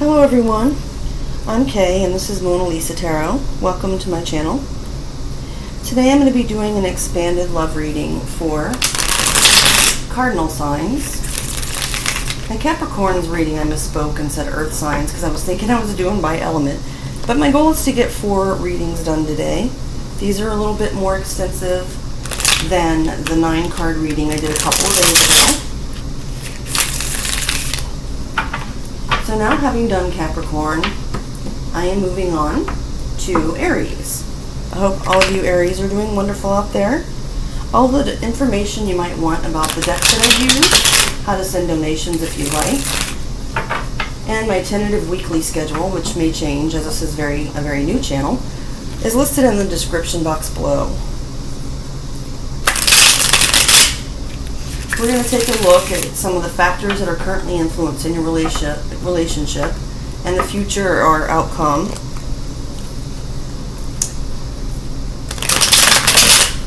Hello everyone, I'm Kay and this is Mona Lisa Tarot. Welcome to my channel. Today I'm going to be doing an expanded love reading for cardinal signs. My Capricorn's reading I misspoke and said earth signs because I was thinking I was doing by element. But my goal is to get 4 readings done today. These are a little bit more extensive than the 9 card reading I did a couple of days ago. So now, having done Capricorn, I am moving on to Aries. I hope all of you Aries are doing wonderful out there. All the information you might want about the decks that I use, how to send donations if you like, and my tentative weekly schedule, which may change as this is a very new channel, is listed in the description box below. We're going to take a look at some of the factors that are currently influencing your relationship and the future or outcome.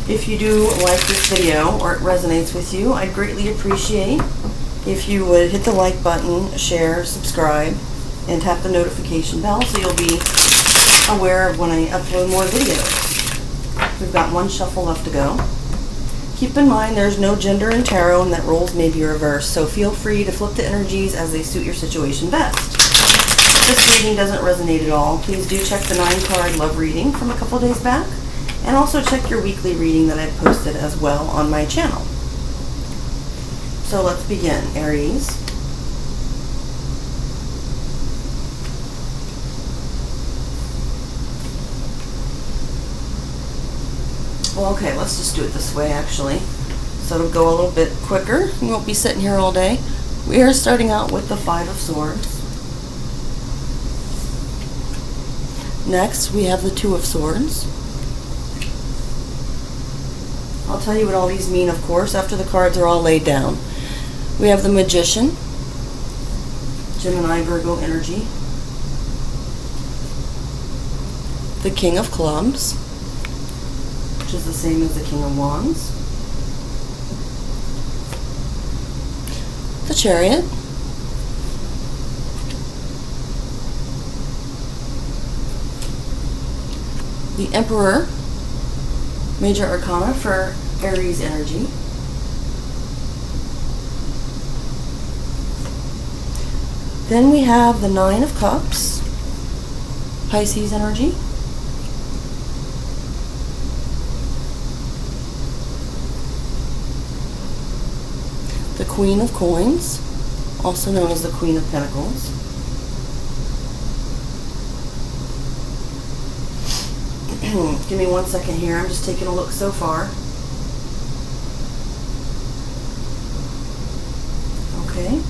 If you do like this video or it resonates with you, I'd greatly appreciate if you would hit the like button, share, subscribe, and tap the notification bell so you'll be aware of when I upload more videos. We've got 1 shuffle left to go. Keep in mind there's no gender in tarot and that roles may be reversed, so feel free to flip the energies as they suit your situation best. If this reading doesn't resonate at all, please do check the 9-card love reading from a couple days back, and also check your weekly reading that I've posted as well on my channel. So let's begin, Aries. Well, okay, let's just do it this way, actually. So it'll go a little bit quicker. We won't be sitting here all day. We are starting out with the 5 of Swords. Next, we have the 2 of Swords. I'll tell you what all these mean, of course, after the cards are all laid down. We have the Magician, Gemini, Virgo energy. The King of Clubs, which is the same as the King of Wands. The Chariot. The Emperor, Major Arcana for Aries energy. Then we have the 9 of Cups, Pisces energy. The Queen of Coins, also known as the Queen of Pentacles. Give me 1 second here, I'm just taking a look so far. Okay.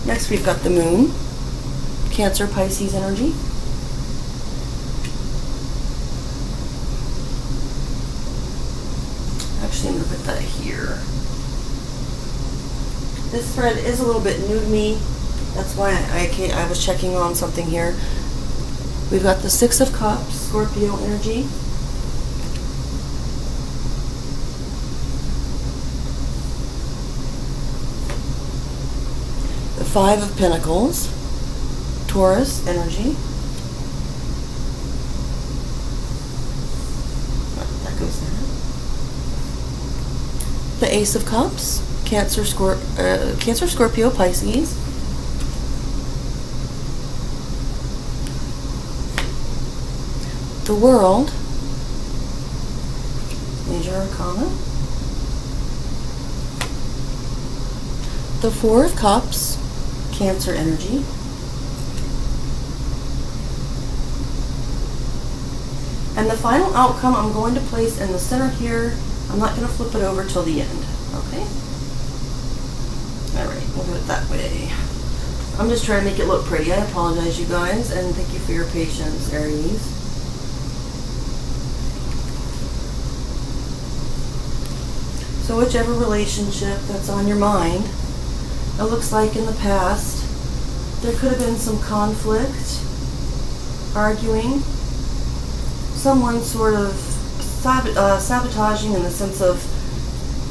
Next we've got the Moon, Cancer, Pisces energy. Actually, I'm going to put that here. This spread is a little bit new to me. That's why I was checking on something here. We've got the 6 of Cups, Scorpio energy. The 5 of Pentacles, Taurus energy. That goes there. The Ace of Cups, Cancer, Scorpio, Pisces. The World, Major Arcana. The 4 of Cups, Cancer energy. And the final outcome I'm going to place in the center here. I'm not going to flip it over till the end, okay? Alright, we'll do it that way. I'm just trying to make it look pretty. I apologize, you guys, and thank you for your patience, Aries. So whichever relationship that's on your mind, it looks like in the past, there could have been some conflict, arguing, someone sort of sabotaging in the sense of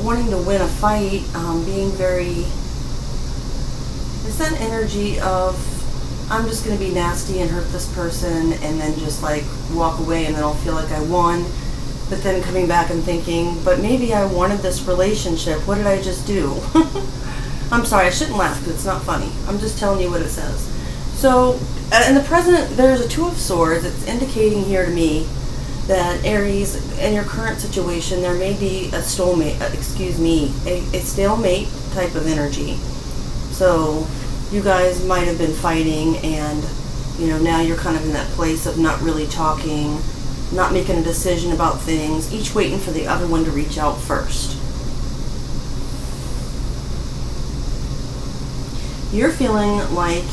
wanting to win a fight, being very, it's that energy of I'm just going to be nasty and hurt this person and then just like walk away, and then I'll feel like I won. But then coming back and thinking, but maybe I wanted this relationship. What did I just do? I'm sorry, I shouldn't laugh because it's not funny. I'm just telling you what it says. So in the present, there's a Two of Swords. It's indicating here to me that Aries, in your current situation, there may be a soulmate, a stalemate type of energy. So you guys might have been fighting, and now you're kind of in that place of not really talking, not making a decision about things, each waiting for the other one to reach out first. You're feeling like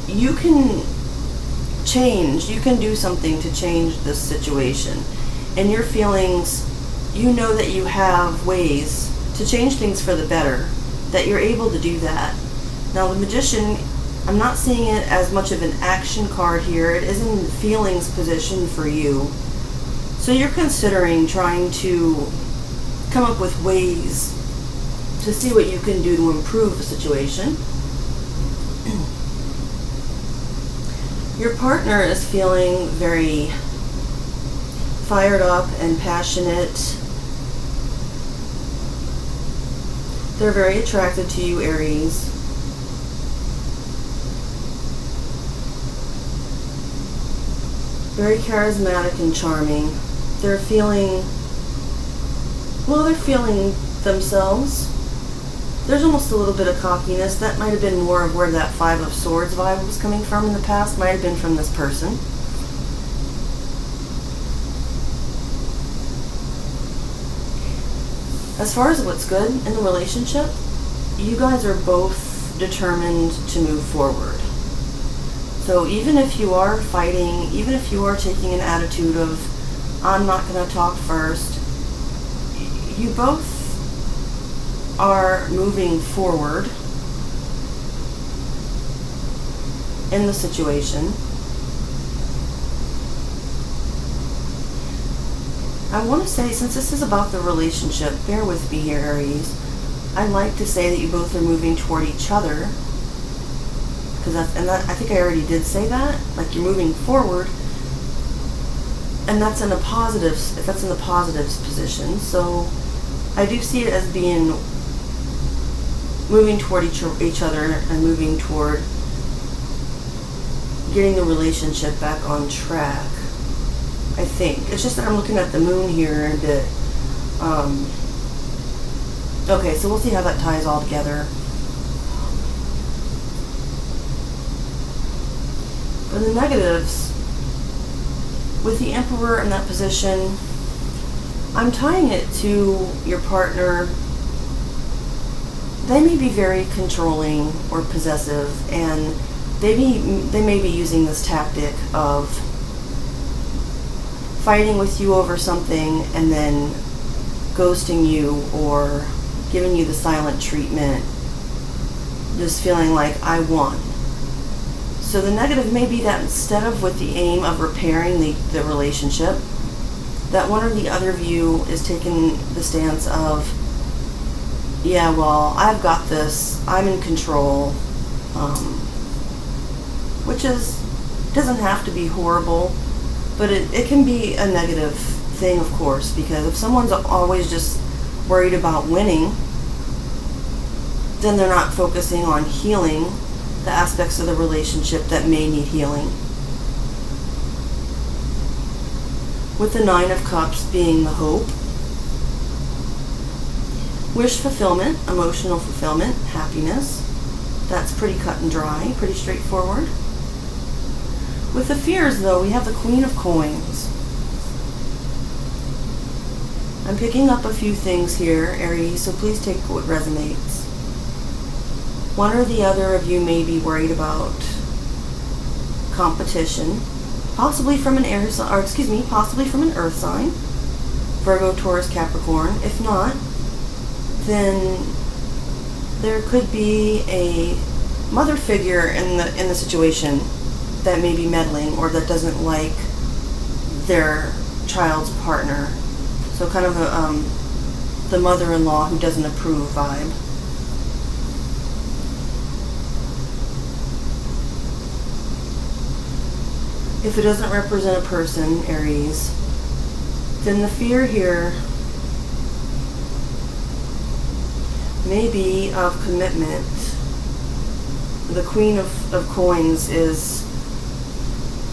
you can change, you can do something to change this situation. And your feelings, you know that you have ways to change things for the better, that you're able to do that. Now the Magician, I'm not seeing it as much of an action card here. It is in the feelings position for you. So you're considering trying to come up with ways to see what you can do to improve the situation. Your partner is feeling very fired up and passionate. They're very attracted to you, Aries. Very charismatic and charming. They're feeling themselves. There's almost a little bit of cockiness. That might have been more of where that Five of Swords vibe was coming from in the past. Might have been from this person. As far as what's good in the relationship, you guys are both determined to move forward. So even if you are fighting, even if you are taking an attitude of, I'm not going to talk first, you both are moving forward in the situation. I want to say, since this is about the relationship, bear with me here, Aries. I'd like to say that you both are moving toward each other, because I think I already did say that. Like, you're moving forward, and that's in a positive. That's in the positives position. So I do see it as being moving toward each other and moving toward getting the relationship back on track. I think it's just that I'm looking at the moon here a bit. Okay, so we'll see how that ties all together. For the negatives, with the Emperor in that position, I'm tying it to your partner. They may be very controlling or possessive, and they may be using this tactic of fighting with you over something and then ghosting you or giving you the silent treatment, just feeling like I won. So the negative may be that instead of with the aim of repairing the relationship, that one or the other of you is taking the stance of, yeah, well, I've got this, I'm in control, which doesn't have to be horrible, but it can be a negative thing, of course, because if someone's always just worried about winning, then they're not focusing on healing the aspects of the relationship that may need healing. With the Nine of Cups being the hope, wish fulfillment, emotional fulfillment, happiness. That's pretty cut and dry, pretty straightforward. With the fears, though, we have the Queen of Coins. I'm picking up a few things here, Aries, so please take what resonates. One or the other of you may be worried about competition, possibly from an possibly from an Earth sign, Virgo, Taurus, Capricorn. If not, then there could be a mother figure in the situation that may be meddling or that doesn't like their child's partner. So kind of the mother-in-law who doesn't approve vibe. if it doesn't represent a person, Aries, then the fear here may be of commitment. The Queen of Coins is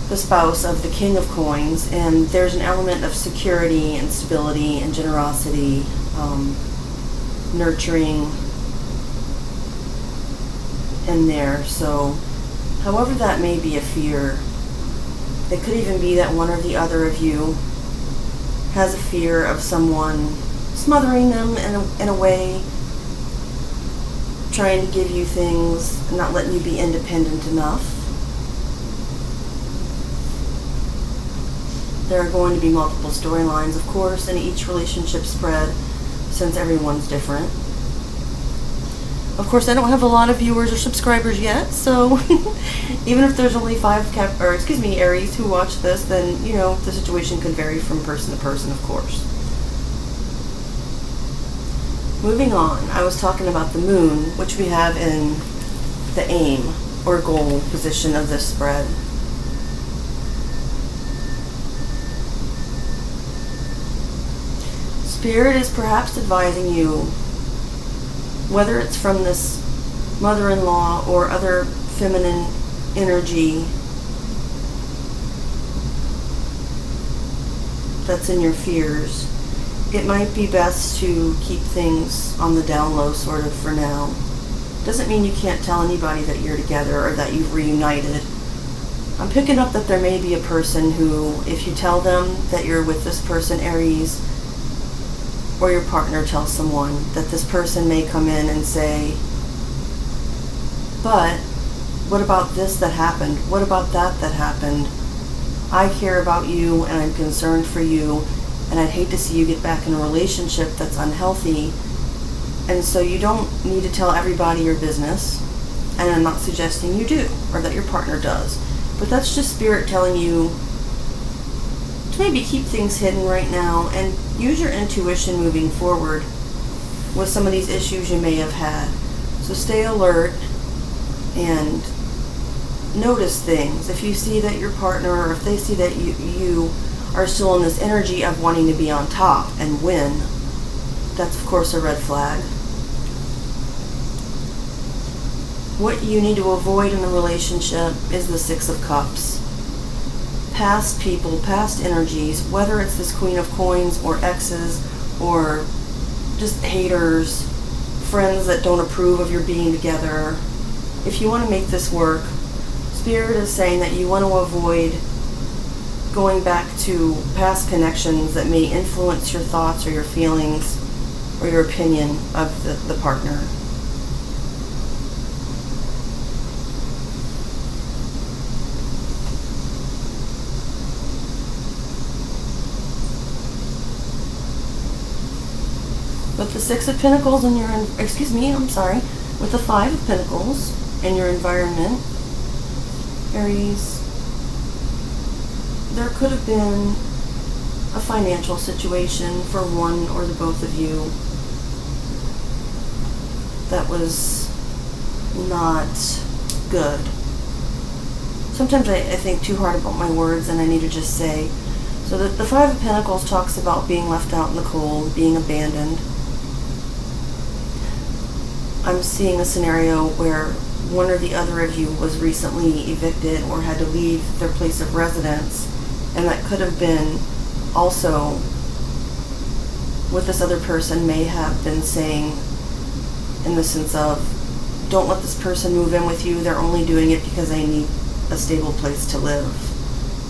the spouse of the King of Coins, and there's an element of security and stability and generosity, nurturing in there. So however that may be a fear, it could even be that one or the other of you has a fear of someone smothering them in a way, trying to give you things, not letting you be independent enough. There are going to be multiple storylines, of course, in each relationship spread, since everyone's different. Of course, I don't have a lot of viewers or subscribers yet, so even if there's only Aries who watch this, then, you know, the situation could vary from person to person, of course. Moving on, I was talking about the moon, which we have in the aim or goal position of this spread. Spirit is perhaps advising you, whether it's from this mother-in-law or other feminine energy that's in your fears, it might be best to keep things on the down low sort of for now. Doesn't mean you can't tell anybody that you're together or that you've reunited. I'm picking up that there may be a person who, if you tell them that you're with this person, Aries, or your partner tells someone, that this person may come in and say, but what about this that happened? What about that happened? I care about you and I'm concerned for you, and I'd hate to see you get back in a relationship that's unhealthy. And so you don't need to tell everybody your business, and I'm not suggesting you do, or that your partner does. But that's just Spirit telling you to maybe keep things hidden right now and use your intuition moving forward with some of these issues you may have had. So stay alert and notice things. If you see that your partner, or if they see that you are still in this energy of wanting to be on top and win, that's of course a red flag. What you need to avoid in a relationship is the Six of Cups. Past people, past energies, whether it's this Queen of Coins or exes or just haters, friends that don't approve of your being together. If you want to make this work, Spirit is saying that you want to avoid going back to past connections that may influence your thoughts or your feelings or your opinion of the partner. With the Six of Pentacles in your, with the Five of Pentacles in your environment, Aries, there could have been a financial situation for one or the both of you that was not good. Sometimes I think too hard about my words, and I need to just say, so that the Five of Pentacles talks about being left out in the cold, being abandoned. I'm seeing a scenario where one or the other of you was recently evicted or had to leave their place of residence, and that could have been also what this other person may have been saying in the sense of, don't let this person move in with you, they're only doing it because they need a stable place to live.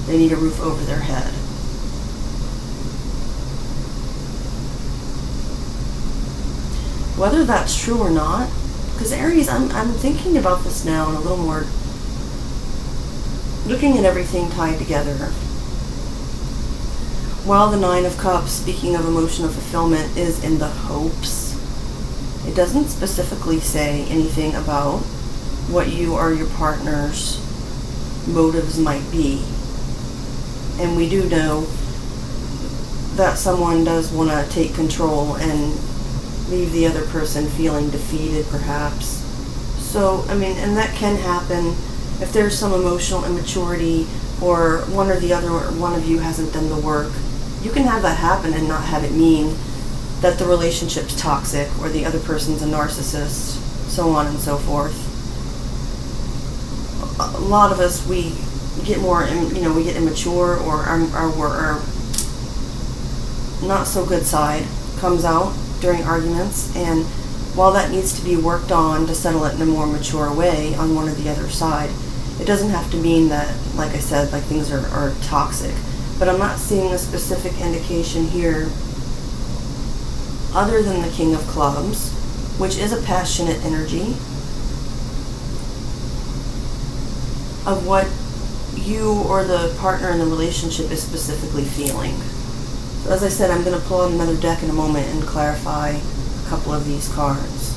They need a roof over their head. Whether that's true or not, because Aries, I'm thinking about this now and a little more, looking at everything tied together. While the Nine of Cups, speaking of emotional fulfillment, is in the hopes, it doesn't specifically say anything about what you or your partner's motives might be. And we do know that someone does want to take control and leave the other person feeling defeated, perhaps. So, I mean, and that can happen if there's some emotional immaturity or one or the other, or one of you hasn't done the work, you can have that happen and not have it mean that the relationship's toxic or the other person's a narcissist, so on and so forth. A lot of us, we get more, we get immature, or our not so good side comes out during arguments, and while that needs to be worked on to settle it in a more mature way on one or the other side, it doesn't have to mean that, like I said, like things are toxic. But I'm not seeing a specific indication here other than the King of Clubs, which is a passionate energy, of what you or the partner in the relationship is specifically feeling. So as I said, I'm going to pull out another deck in a moment and clarify a couple of these cards.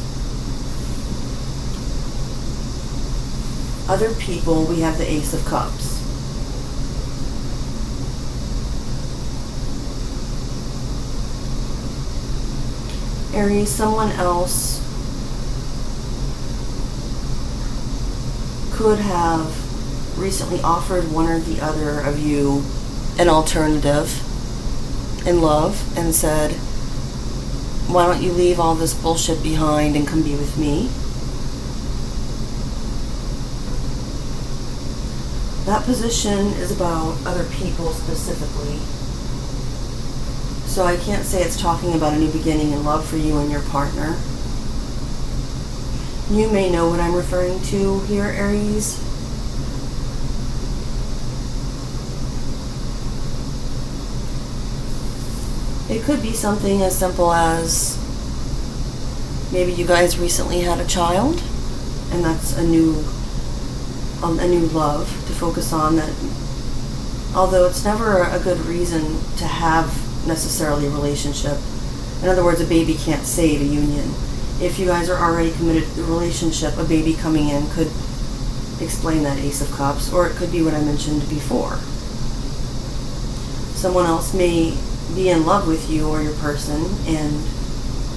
Other people, we have the Ace of Cups. Aries, someone else could have recently offered one or the other of you an alternative in love and said, why don't you leave all this bullshit behind and come be with me? That position is about other people specifically. So I can't say it's talking about a new beginning in love for you and your partner. You may know what I'm referring to here, Aries. It could be something as simple as maybe you guys recently had a child, and that's a new love to focus on. That, although it's never a good reason to have necessarily a relationship. In other words, a baby can't save a union. If you guys are already committed to the relationship, a baby coming in could explain that Ace of Cups, or it could be what I mentioned before. Someone else may be in love with you or your person and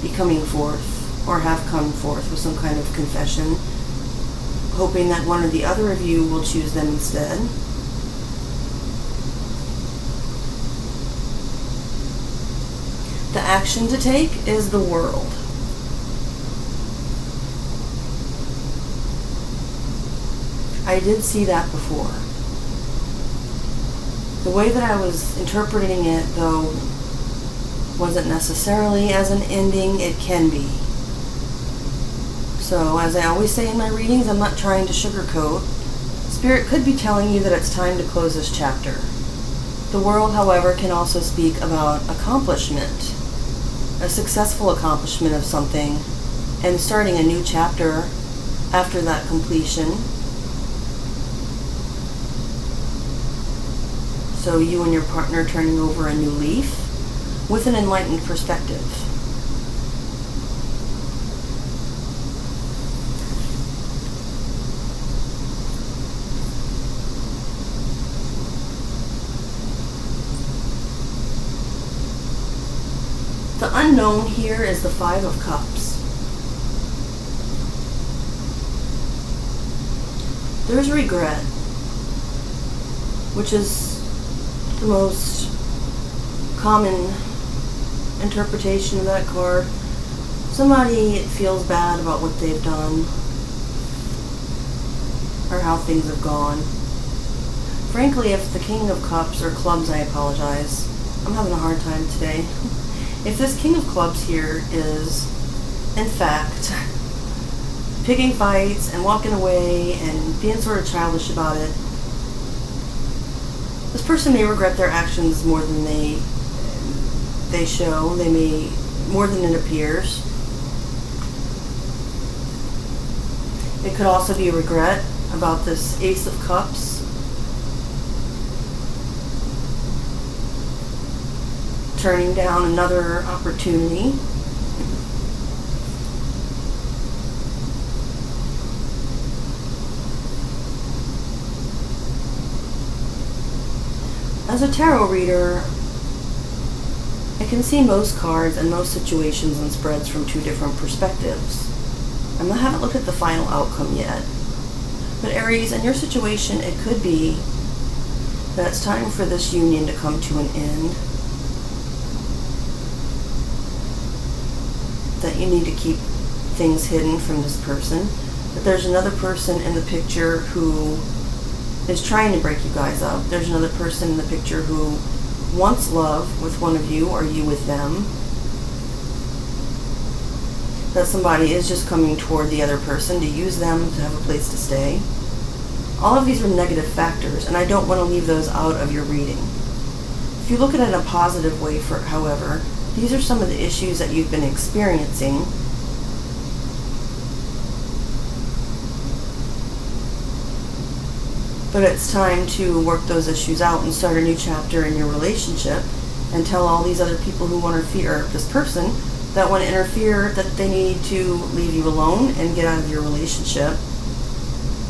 be coming forth, or have come forth with some kind of confession, hoping that one or the other of you will choose them instead. The action to take is the World. I did see that before. The way that I was interpreting it, though, wasn't necessarily as an ending. It can be. So, as I always say in my readings, I'm not trying to sugarcoat. Spirit could be telling you that it's time to close this chapter. The World, however, can also speak about accomplishment, a successful accomplishment of something, and starting a new chapter after that completion. So you and your partner turning over a new leaf with an enlightened perspective. The unknown here is the Five of Cups. There's regret, which is the most common interpretation of that card. Somebody feels bad about what they've done or how things have gone. Frankly, if the King of Cups, or Clubs, I apologize, I'm having a hard time today. If this King of Clubs here is, in fact, picking fights and walking away and being sort of childish about it, this person may regret their actions more than they show. They may, more than it appears. It could also be regret about this Ace of Cups. Turning down another opportunity. As a tarot reader, I can see most cards and most situations and spreads from two different perspectives. I haven't looked at the final outcome yet. But Aries, in your situation, it could be that it's time for this union to come to an end, that you need to keep things hidden from this person, that there's another person in the picture who is trying to break you guys up. There's another person in the picture who wants love with one of you or you with them. That somebody is just coming toward the other person to use them to have a place to stay. All of these are negative factors, and I don't want to leave those out of your reading. If you look at it in a positive way, however, these are some of the issues that you've been experiencing. But it's time to work those issues out and start a new chapter in your relationship and tell all these other people who want to interfere, this person that want to interfere, that they need to leave you alone and get out of your relationship,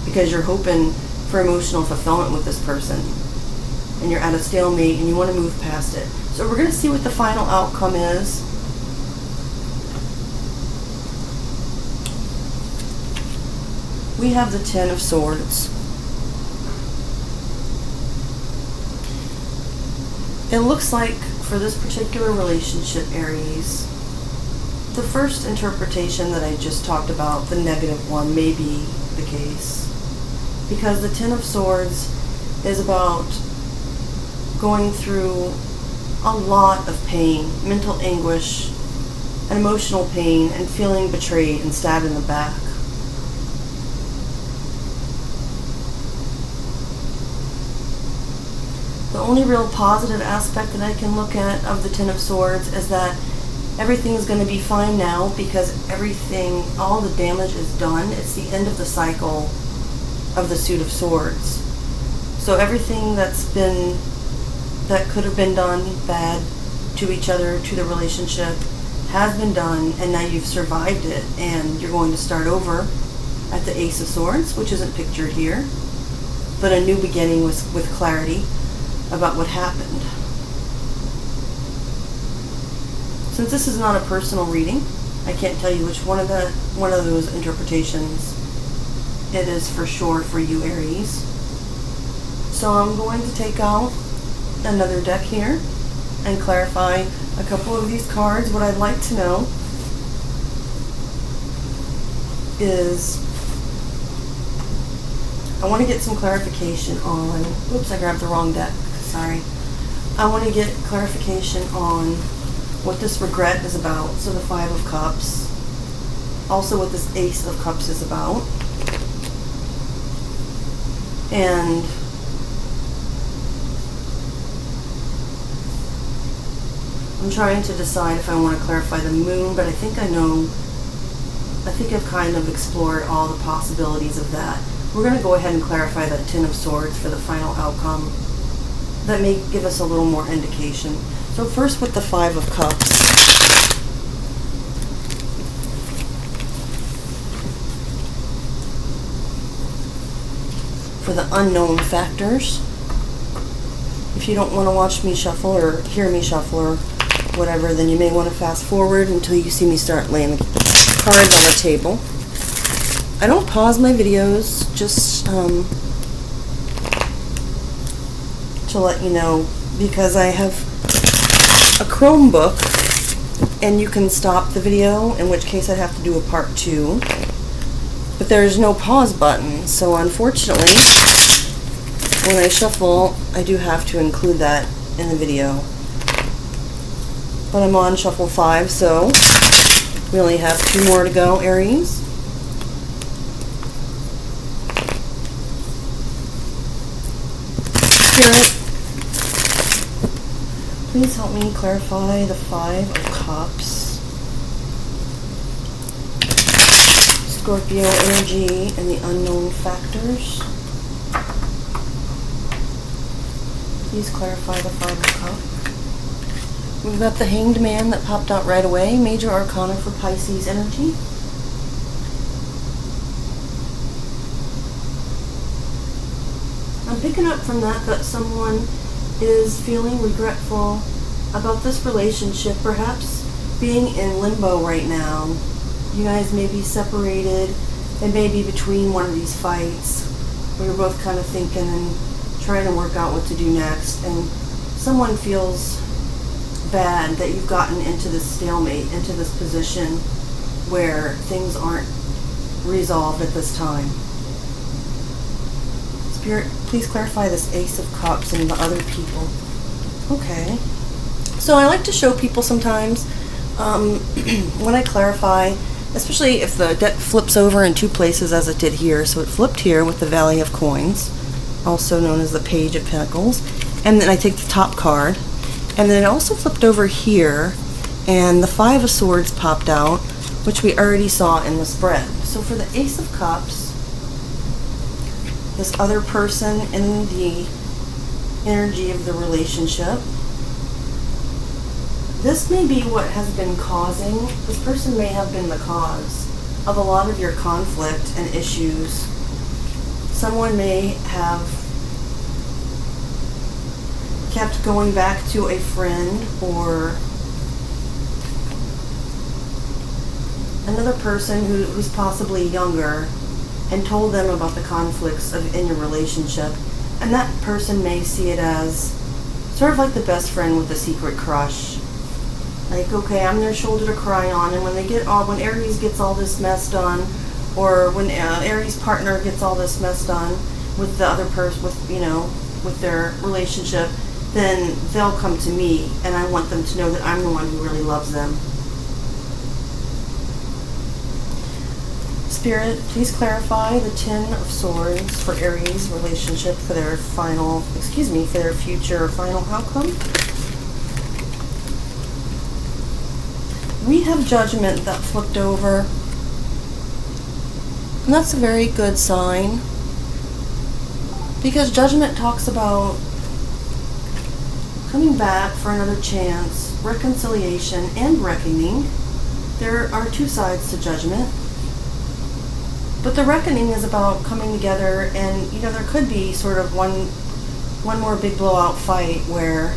because you're hoping for emotional fulfillment with this person and you're at a stalemate and you want to move past it. So we're going to see what the final outcome is. We have the Ten of Swords. It looks like for this particular relationship, Aries, the first interpretation that I just talked about, the negative one, may be the case. Because the Ten of Swords is about going through a lot of pain, mental anguish, and emotional pain, and feeling betrayed and stabbed in the back. The only real positive aspect that I can look at of the Ten of Swords is that everything is going to be fine now, because everything, all the damage is done. It's the end of the cycle of the Suit of Swords. So everything that could have been done bad to each other, to the relationship, has been done, and now you've survived it, and you're going to start over at the Ace of Swords, which isn't pictured here, but a new beginning with clarity about what happened. Since this is not a personal reading, I can't tell you which one of those interpretations it is for sure for you, Aries. So I'm going to take out another deck here and clarify a couple of these cards. What I'd like to know is, I want to get some clarification on, oops, I grabbed the wrong deck, sorry. I want to get clarification on what this regret is about. So the Five of Cups. Also what this Ace of Cups is about. And I'm trying to decide if I want to clarify the Moon, but I think I know. I think I've kind of explored all the possibilities of that. We're going to go ahead and clarify that Ten of Swords for the final outcome. That may give us a little more indication. So first with the Five of Cups. For the unknown factors. If you don't want to watch me shuffle or hear me shuffle or whatever, then you may want to fast forward until you see me start laying the cards on the table. I don't pause my videos, just to let you know, because I have a Chromebook and you can stop the video, in which case I'd have to do a part 2. But there's no pause button, so unfortunately, when I shuffle, I do have to include that in the video. But I'm on shuffle 5, so we only have 2 more to go, Aries. Spirit, please help me clarify the Five of Cups. Scorpio energy and the unknown factors. Please clarify the Five of Cups. We've got the Hanged Man that popped out right away. Major Arcana for Pisces energy. I'm picking up from that someone is feeling regretful about this relationship, perhaps being in limbo right now. You guys may be separated. It may be between one of these fights where you're both kind of thinking and trying to work out what to do next, and someone feels bad that you've gotten into this stalemate, into this position where things aren't resolved at this time. Spirit, please clarify this Ace of Cups and the other people. Okay. So I like to show people sometimes when I clarify, especially if the deck flips over in two places as it did here. So it flipped here with the Valley of Coins, also known as the Page of Pentacles. And then I take the top card. And then it also flipped over here, and the Five of Swords popped out, which we already saw in the spread. So for the Ace of Cups, this other person in the energy of the relationship, this may be what has been causing, this person may have been the cause of a lot of your conflict and issues. Someone may have kept going back to a friend or another person who's possibly younger and told them about the conflicts in your relationship, and that person may see it as sort of like the best friend with a secret crush. Like, okay, I'm their shoulder to cry on, and when Aries gets all this mess done, or when Aries' partner gets all this mess done with the other person, with their relationship, then they'll come to me, and I want them to know that I'm the one who really loves them. Spirit, please clarify the Ten of Swords for Aries relationship for their future final outcome. We have Judgment that flipped over, and that's a very good sign, because Judgment talks about coming back for another chance, reconciliation, and reckoning. There are two sides to Judgment. But the reckoning is about coming together, and there could be sort of one more big blowout fight where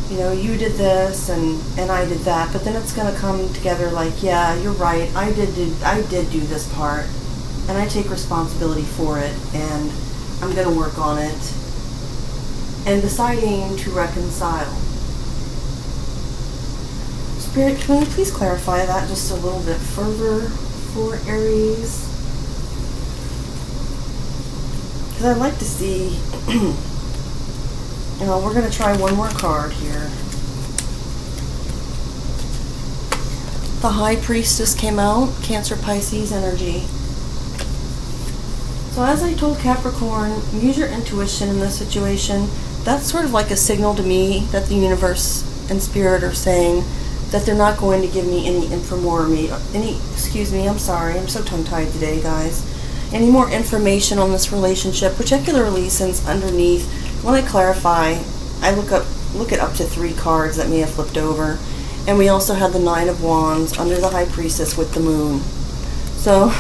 you did this and I did that, but then it's going to come together like, yeah, you're right, I did do this part, and I take responsibility for it, and I'm going to work on it. And deciding to reconcile. Spirit, can you please clarify that just a little bit further for Aries? Because I'd like to see, we're going to try one more card here. The High Priestess came out, Cancer Pisces energy. So as I told Capricorn, use your intuition in this situation. That's sort of like a signal to me that the universe and spirit are saying that they're not going to give me any I'm sorry, I'm so tongue-tied today, guys. Any more information on this relationship, particularly since underneath, when I clarify, I look at up to 3 cards that may have flipped over. And we also had the Nine of Wands under the High Priestess with the Moon. So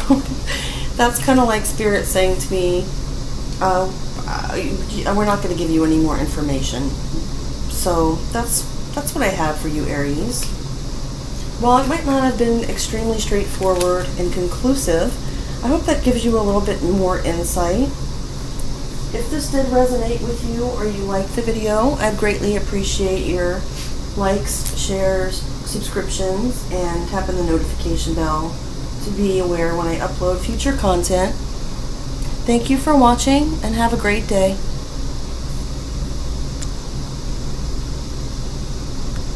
that's kind of like Spirit saying to me, we're not going to give you any more information. So that's what I have for you, Aries. While it might not have been extremely straightforward and conclusive, I hope that gives you a little bit more insight. If this did resonate with you or you liked the video, I'd greatly appreciate your likes, shares, subscriptions, and tapping the notification bell to be aware when I upload future content. Thank you for watching, and have a great day.